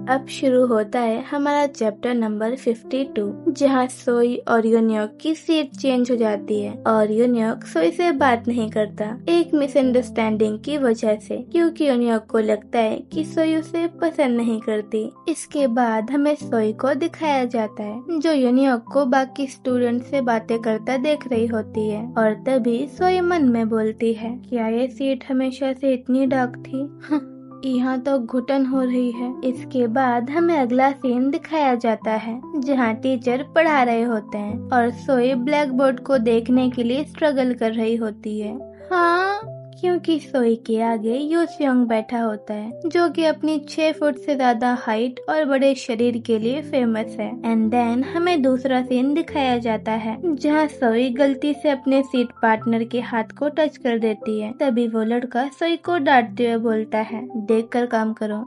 अब शुरू होता है हमारा चैप्टर नंबर 52, जहाँ सोई और यूनियोक की सीट चेंज हो जाती है और यूनियोक सोई से बात नहीं करता, एक मिसअंडरस्टैंडिंग की वजह से, क्योंकि यूनियोक को लगता है कि सोई उसे पसंद नहीं करती। इसके बाद हमें सोई को दिखाया जाता है जो यूनियोक को बाकी स्टूडेंट से बातें करता देख रही होती है और तभी सोई मन में बोलती है, क्या ये सीट हमेशा से इतनी डार्क थी? यहाँ तो घुटन हो रही है। इसके बाद हमें अगला सीन दिखाया जाता है जहाँ टीचर पढ़ा रहे होते हैं और सोई ब्लैक बोर्ड को देखने के लिए स्ट्रगल कर रही होती है। हाँ, क्योंकि सोई के आगे यूसियोंग बैठा होता है जो कि अपनी 6 फुट से ज्यादा हाइट और बड़े शरीर के लिए फेमस है। एंड देन हमें दूसरा सीन दिखाया जाता है जहाँ सोई गलती से अपने सीट पार्टनर के हाथ को टच कर देती है। तभी वो लड़का सोई को डांटते हुए बोलता है, देख कर काम करो।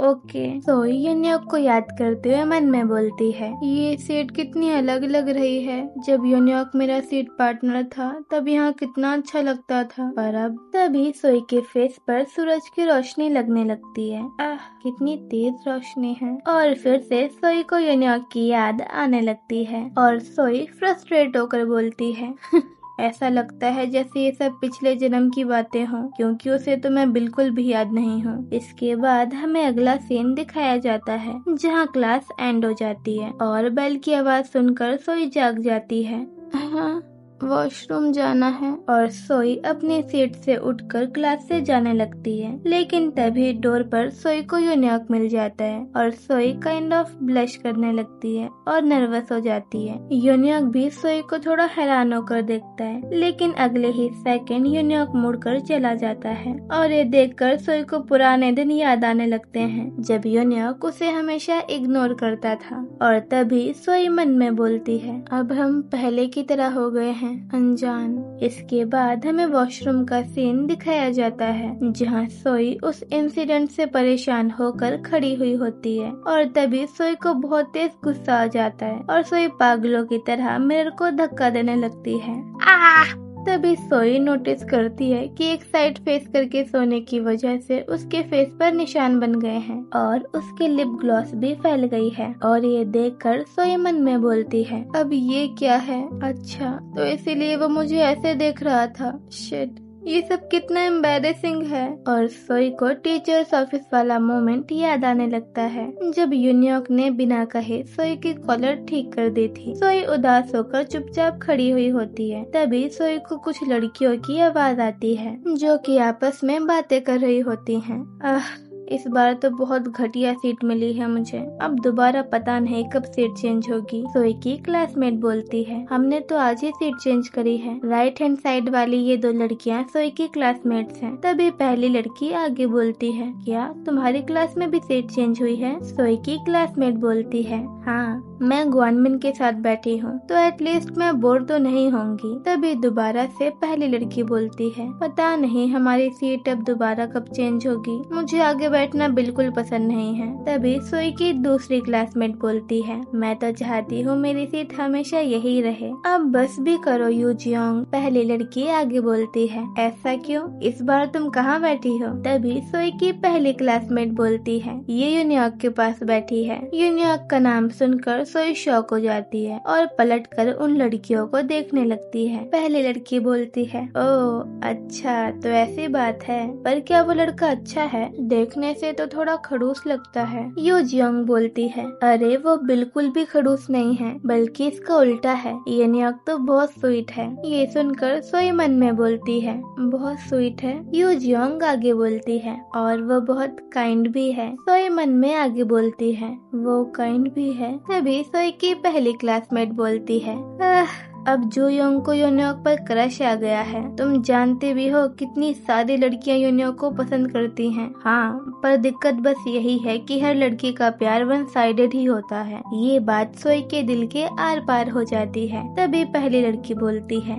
ओके। सोई यूनियोक को याद करते हुए मन में बोलती है, ये सीट कितनी अलग लग रही है। जब यूनियोक मेरा सीट पार्टनर था तब यहाँ कितना अच्छा लगता था, पर अब। तभी सोई के फेस पर सूरज की रोशनी लगने लगती है। कितनी तेज रोशनी है। और फिर से सोई को यूनियोक की याद आने लगती है और सोई फ्रस्ट्रेट होकर बोलती है ऐसा लगता है जैसे ये सब पिछले जन्म की बातें हों, क्योंकि उसे तो मैं बिल्कुल भी याद नहीं हूँ। इसके बाद हमें अगला सीन दिखाया जाता है जहाँ क्लास एंड हो जाती है और बेल की आवाज सुनकर सोई जाग जाती है। वॉशरूम जाना है। और सोई अपनी सीट से उठकर क्लास से जाने लगती है, लेकिन तभी डोर पर सोई को यूनियोक मिल जाता है और सोई काइंड ऑफ ब्लश करने लगती है और नर्वस हो जाती है। यूनियोक भी सोई को थोड़ा हैरान होकर देखता है, लेकिन अगले ही सेकंड यूनियोक मुड़कर चला जाता है और ये देखकर सोई को पुराने दिन याद आने लगते हैं जब यूनियोक उसे हमेशा इग्नोर करता था। और तभी सोई मन में बोलती है, अब हम पहले की तरह हो गए हैं, अनजान। इसके बाद हमें वॉशरूम का सीन दिखाया जाता है जहाँ सोई उस इंसिडेंट से परेशान होकर खड़ी हुई होती है और तभी सोई को बहुत तेज गुस्सा आ जाता है और सोई पागलों की तरह मिरर को धक्का देने लगती है। तभी सोई नोटिस करती है कि एक साइड फेस करके सोने की वजह से उसके फेस पर निशान बन गए हैं और उसके लिप ग्लॉस भी फैल गई है। और ये देखकर सोई मन में बोलती है, अब ये क्या है? अच्छा, तो इसीलिए वो मुझे ऐसे देख रहा था। शिट, ये सब कितना एम्बैरेसिंग है। और सोई को टीचर्स ऑफिस वाला मोमेंट याद आने लगता है जब यूनियोक ने बिना कहे सोई की कॉलर ठीक कर दी थी। सोई उदास होकर चुपचाप खड़ी हुई होती है। तभी सोई को कुछ लड़कियों की आवाज आती है जो कि आपस में बातें कर रही होती हैं। इस बार तो बहुत घटिया सीट मिली है मुझे, अब दोबारा पता नहीं कब सीट चेंज होगी। सोई की क्लासमेट बोलती है, हमने तो आज ही सीट चेंज करी है। राइट हैंड साइड वाली ये 2 लड़कियां सोई की क्लासमेट्स हैं। तभी पहली लड़की आगे बोलती है, क्या तुम्हारी क्लास में भी सीट चेंज हुई है? सोई की क्लासमेट बोलती है, हाँ, मैं ग्वानमिन के साथ बैठी हूँ तो एटलीस्ट मैं बोर तो नहीं होंगी। तभी दोबारा से पहली लड़की बोलती है, पता नहीं हमारी सीट अब दोबारा कब चेंज होगी, मुझे आगे बैठना बिल्कुल पसंद नहीं है। तभी सोई की दूसरी क्लासमेट बोलती है, मैं तो चाहती हूँ मेरी सीट हमेशा यही रहे, अब बस भी करो यूजियोंग। पहली लड़की आगे बोलती है, ऐसा क्यों, इस बार तुम कहाँ बैठी हो? तभी सोई की पहली क्लासमेट बोलती है, ये यूनियोक के पास बैठी है। यूनियोक का नाम सुनकर सोई शॉक हो जाती है और पलटकर उन लड़कियों को देखने लगती है। पहली लड़की बोलती है, ओह अच्छा, तो ऐसी बात है, पर क्या वो लड़का अच्छा है? देखने से तो थोड़ा खड़ूस लगता है। यूजियोंग बोलती है, अरे वो बिल्कुल भी खड़ूस नहीं है, बल्कि इसका उल्टा है, यूनियोक तो बहुत स्वीट है। ये सुनकर सोई मन में बोलती है, बहुत स्वीट है? यूजियोंग आगे बोलती है, और वो बहुत काइंड भी है। सोई मन में आगे बोलती है, वो काइंड भी है। तभी सोई की पहली क्लासमेट बोलती है, अब जूयोंग को यूनियोक पर क्रश आ गया है। तुम जानते भी हो कितनी सारी लड़कियां यूनियोक को पसंद करती हैं। हाँ, पर दिक्कत बस यही है कि हर लड़की का प्यार वन साइडेड ही होता है। ये बात सोई के दिल के आर पार हो जाती है। तभी पहली लड़की बोलती है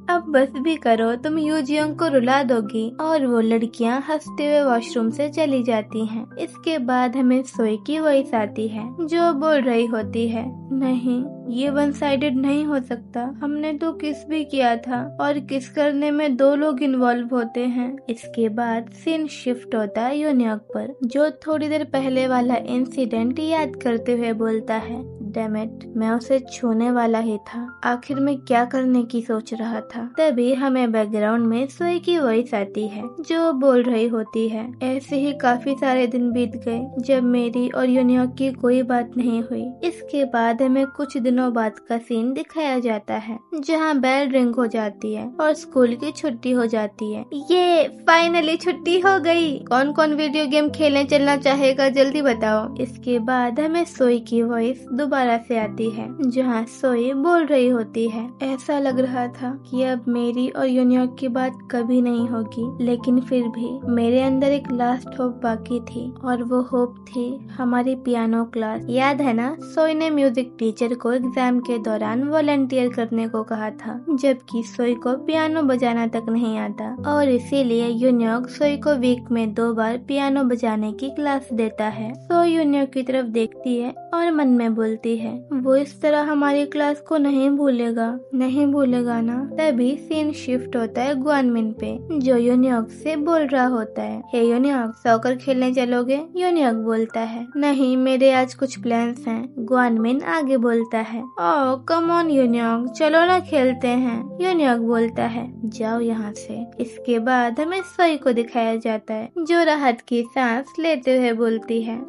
अब बस भी करो, तुम यूजियोंग को रुला दोगी। और वो लड़कियां हंसते हुए वॉशरूम से चली जाती हैं। इसके बाद हमें सोई की वॉइस आती है जो बोल रही होती है, नहीं, ये वन साइडेड नहीं हो सकता। हमने तो किस भी किया था और किस करने में 2 लोग इन्वॉल्व होते हैं। इसके बाद सीन शिफ्ट होता है योन्योक पर, जो थोड़ी देर पहले वाला इंसिडेंट याद करते हुए बोलता है, डैम इट, मैं उसे छूने वाला ही था। आखिर मैं क्या करने की सोच रहा था। तभी हमें बैकग्राउंड में सोई की वॉइस आती है जो बोल रही होती है, ऐसे ही काफी सारे दिन बीत गए जब मेरी और योन्योक की कोई बात नहीं हुई। इसके बाद हमें कुछ दिनों बाद का सीन दिखाया जाता है जहाँ बेल रिंग हो जाती है और स्कूल की छुट्टी हो जाती है। ये फाइनली छुट्टी हो गई। कौन कौन वीडियो गेम खेलने चलना चाहेगा, जल्दी बताओ। इसके बाद हमें सोई की वॉइस दोबारा से आती है जहाँ सोई बोल रही होती है, ऐसा लग रहा था कि अब मेरी और योन्योक की बात कभी नहीं होगी, लेकिन फिर भी मेरे अंदर एक लास्ट होप बाकी थी और वो होप थी हमारी पियानो क्लास। याद है ना, सोई ने म्यूजिक टीचर को एग्जाम के दौरान वॉलंटियर करने को कहा था, जबकि सोई को पियानो बजाना तक नहीं आता और इसीलिए योन्योक सोई को वीक में 2 बार पियानो बजाने की क्लास देता है। सोई योन्योक की तरफ देखती है और मन में बोलती है, वो इस तरह हमारी क्लास को नहीं भूलेगा ना। तभी सीन शिफ्ट होता है ग्वानमिन पे, जो योन्योक से बोल रहा होता है, हे योन्योक, सॉकर खेलने चलोगे? योन्योक बोलता है, नहीं, मेरे आज कुछ प्लान्स हैं। ग्वानमिन आगे बोलता है, ओह कम ऑन योन्योक, चलो ना खेलते हैं। योन्योक बोलता है, जाओ यहाँ से। इसके बाद हमें सोई को दिखाया जाता है जो राहत की सांस लेते हुए बोलती है,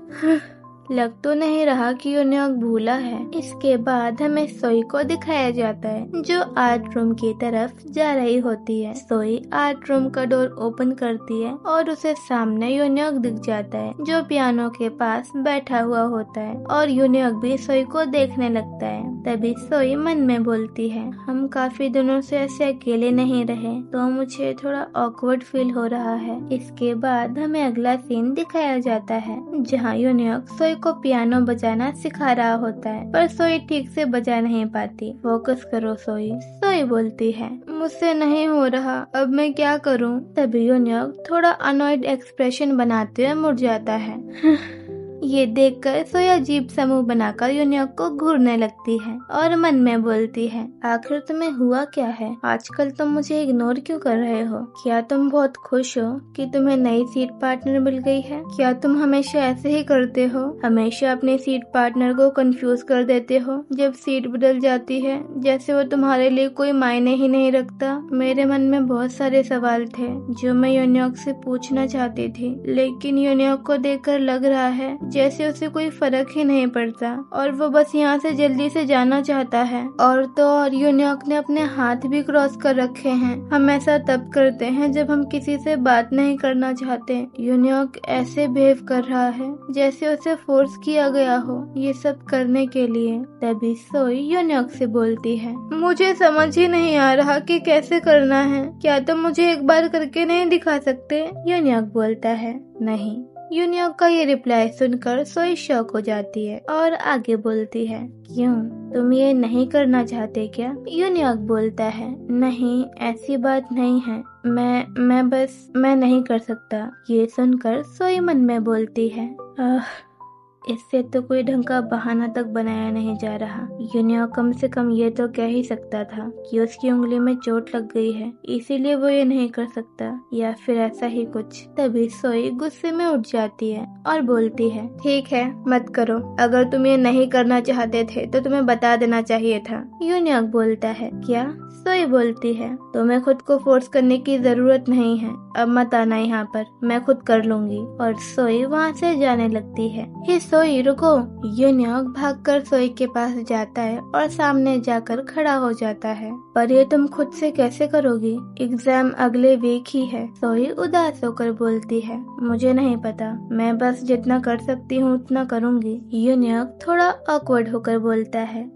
लग तो नहीं रहा कि योन्योक भूला है। इसके बाद हमें सोई को दिखाया जाता है जो आर्ट रूम की तरफ जा रही होती है। सोई आर्ट रूम का डोर ओपन करती है और उसे सामने योन्योक दिख जाता है जो पियानो के पास बैठा हुआ होता है और योन्योक भी सोई को देखने लगता है। तभी सोई मन में बोलती है, हम काफी दिनों से ऐसे अकेले नहीं रहे तो मुझे थोड़ा ऑकवर्ड फील हो रहा है। इसके बाद हमें अगला सीन दिखाया जाता है जहाँ योन्योक सोई को पियानो बजाना सिखा रहा होता है, पर सोई ठीक से बजा नहीं पाती। फोकस करो सोई। सोई बोलती है, मुझसे नहीं हो रहा, अब मैं क्या करूं? तभी योन्योक थोड़ा अनॉयड एक्सप्रेशन बनाते हुए मुड़ जाता है। ये देखकर सोई अजीब सा मुंह बनाकर योन्योक को घूरने लगती है और मन में बोलती है, आखिर तुम्हें हुआ क्या है? आजकल तुम मुझे इग्नोर क्यों कर रहे हो? क्या तुम बहुत खुश हो कि तुम्हें नई सीट पार्टनर मिल गई है? क्या तुम हमेशा ऐसे ही करते हो? हमेशा अपने सीट पार्टनर को कंफ्यूज कर देते हो जब सीट बदल जाती है, जैसे वो तुम्हारे लिए कोई मायने ही नहीं रखता। मेरे मन में बहुत सारे सवाल थे जो मैं योन्योक से पूछना चाहती थी, लेकिन योन्योक को देखकर लग रहा है जैसे उसे कोई फर्क ही नहीं पड़ता और वो बस यहाँ से जल्दी से जाना चाहता है। और तो और योन्योक ने अपने हाथ भी क्रॉस कर रखे हैं। हम ऐसा तब करते हैं जब हम किसी से बात नहीं करना चाहते। योन्योक ऐसे बिहेव कर रहा है जैसे उसे फोर्स किया गया हो ये सब करने के लिए। तभी सोई योन्योक से बोलती है, मुझे समझ ही नहीं आ रहा कि कैसे करना है, क्या तुम मुझे एक बार करके नहीं दिखा सकते? योन्योक बोलता है, नहीं। योन्योक का ये रिप्लाई सुनकर सोई शॉक हो जाती है और आगे बोलती है, क्यों, तुम ये नहीं करना चाहते क्या? योन्योक बोलता है, नहीं, ऐसी बात नहीं है, मैं नहीं कर सकता। ये सुनकर सोई मन में बोलती है, इससे तो कोई ढंग का बहाना तक बनाया नहीं जा रहा। योन्योक कम से कम ये तो कह ही सकता था कि उसकी उंगली में चोट लग गई है, इसीलिए वो ये नहीं कर सकता, या फिर ऐसा ही कुछ। तभी सोई गुस्से में उठ जाती है और बोलती है, ठीक है, मत करो। अगर तुम ये नहीं करना चाहते थे तो तुम्हें बता देना चाहिए था। योन्योक बोलता है, क्या? सोई बोलती है, तुम्हें खुद को फोर्स करने की जरूरत नहीं है, अब मत आना यहाँ पर, मैं खुद कर लूंगी। और सोई वहाँ से जाने लगती है। हे सोई रुको। योन्योक भागकर सोई के पास जाता है और सामने जाकर खड़ा हो जाता है। पर ये तुम खुद से कैसे करोगी? एग्जाम अगले वीक ही है। सोई उदास होकर बोलती है, मुझे नहीं पता, मैं बस जितना कर सकती हूँ उतना करूँगी। योन्योक थोड़ा ऑकवर्ड होकर बोलता है,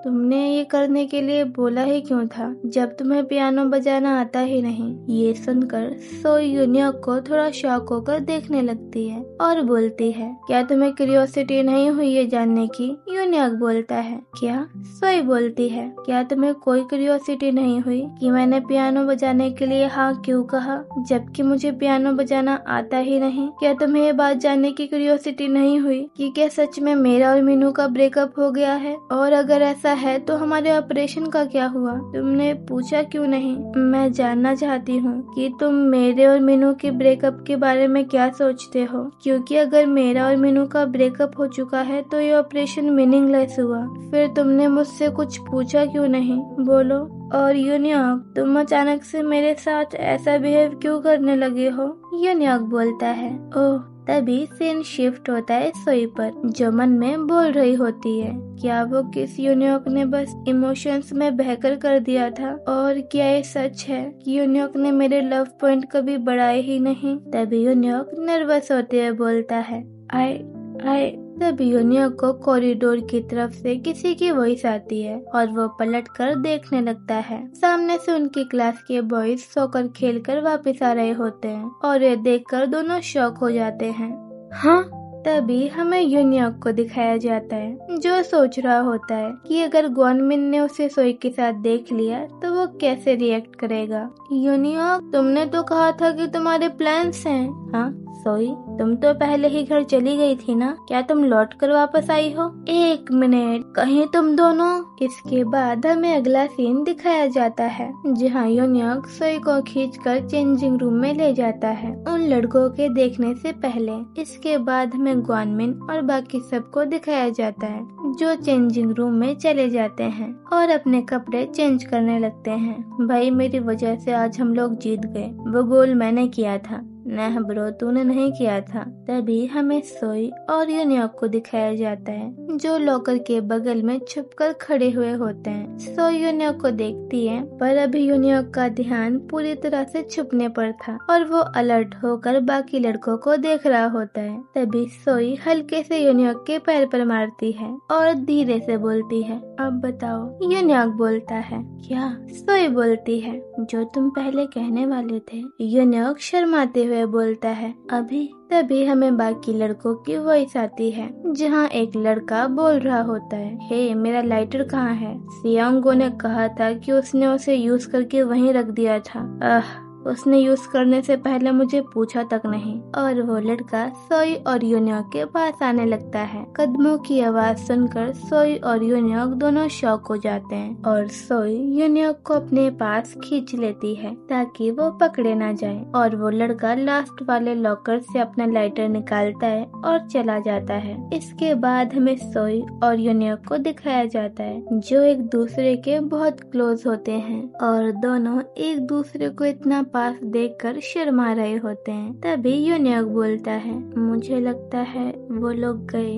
तुमने ये करने के लिए बोला ही क्यों था जब तुम्हें पियानो बजाना आता ही नहीं। ये सुनकर सोई यूनियक को थोड़ा शॉक होकर देखने लगती है और बोलती है, क्या तुम्हें क्यूरियोसिटी नहीं हुई ये जानने की? यूनियक बोलता है, क्या? सोई बोलती है, क्या तुम्हें कोई क्यूरियोसिटी नहीं हुई कि मैंने पियानो बजाने के लिए हाँ क्यों कहा जबकि मुझे पियानो बजाना आता ही नहीं? क्या तुम्हें ये बात जानने की क्यूरियोसिटी नहीं हुई कि क्या सच में मेरा और मीनू का ब्रेकअप हो गया है? और अगर ऐसा है तो हमारे ऑपरेशन का क्या हुआ? तुमने पूछा क्यों नहीं? मैं जानना चाहती हूँ कि तुम मेरे और मीनू के ब्रेकअप के बारे में क्या सोचते हो, क्योंकि अगर मेरा और मीनू का ब्रेकअप हो चुका है तो ये ऑपरेशन मीनिंगलेस हुआ। फिर तुमने मुझसे कुछ पूछा क्यों नहीं? बोलो। और यूनियक, तुम अचानक से मेरे साथ ऐसा बिहेव क्यों करने लगे हो? यूनियक बोलता है, ओह। तभी सीन शिफ्ट होता है सोई पर, जो मन में बोल रही होती है, क्या वो किस यूनियक ने बस इमोशंस में बहकर कर दिया था? और क्या ये सच है कि यूनियक ने मेरे लव पॉइंट कभी बढ़ाए ही नहीं? तभी यूनियक नर्वस होते हुए बोलता है, आई तभी यूनियक को कॉरिडोर की तरफ से किसी की वॉइस आती है और वो पलटकर देखने लगता है। सामने से उनकी क्लास के बॉयज सोकर खेलकर वापस आ रहे होते हैं और ये देखकर दोनों शॉक हो जाते हैं। हाँ, तभी हमें यूनियक को दिखाया जाता है जो सोच रहा होता है कि अगर ग्वानमिन ने उसे सोई के साथ देख लिया तो वो कैसे रिएक्ट करेगा। यूनियक, तुमने तो कहा था कि तुम्हारे प्लान्स हैं। हाँ सोई, तुम तो पहले ही घर चली गई थी ना, क्या तुम लौट कर वापस आई हो? एक मिनट, कहीं तुम दोनों? इसके बाद हमें अगला सीन दिखाया जाता है जहाँ यूनियक सोई को खींचकर चेंजिंग रूम में ले जाता है उन लड़कों के देखने से पहले। इसके बाद हमें ग्वानमिन और बाकी सबको दिखाया जाता है जो चेंजिंग रूम में चले जाते हैं और अपने कपड़े चेंज करने लगते हैं। भाई, मेरी वजह से आज हम लोग जीत गए, वो गोल मैंने किया था। नहीं ब्रो, तूने नहीं किया था। तभी हमें सोई और यूनियक को दिखाया जाता है जो लॉकर के बगल में छुपकर खड़े हुए होते हैं। सोई यूनियक को देखती है पर अभी यूनियक का ध्यान पूरी तरह से छुपने पर था और वो अलर्ट होकर बाकी लड़कों को देख रहा होता है। तभी सोई हल्के से यूनियक के पैर पर मारती है और धीरे से बोलती है, अब बताओ। यूनियक बोलता है, क्या? सोई बोलती है, जो तुम पहले कहने वाले थे। यूनियक शर्माते हुए बोलता है, अभी। तभी हमें बाकी लड़कों की वॉइस आती है जहाँ एक लड़का बोल रहा होता है, हे मेरा लाइटर कहाँ है? सियांगो ने कहा था कि उसने उसे यूज करके वहीं रख दिया था। उसने यूज करने से पहले मुझे पूछा तक नहीं। और वो लड़का सोई और यूनियक के पास आने लगता है। कदमों की आवाज सुनकर सोई और यूनियक दोनों शॉक हो जाते हैं और सोई यूनियक को अपने पास खींच लेती है ताकि वो पकड़े ना जाए। और वो लड़का लास्ट वाले लॉकर से अपना लाइटर निकालता है और चला जाता है। इसके बाद हमें सोई और यूनियक को दिखाया जाता है जो एक दूसरे के बहुत क्लोज होते हैं और दोनों एक दूसरे को इतना पास देखकर शर्मा रहे होते हैं। तभी यूनियक बोलता है, मुझे लगता है वो लोग गए।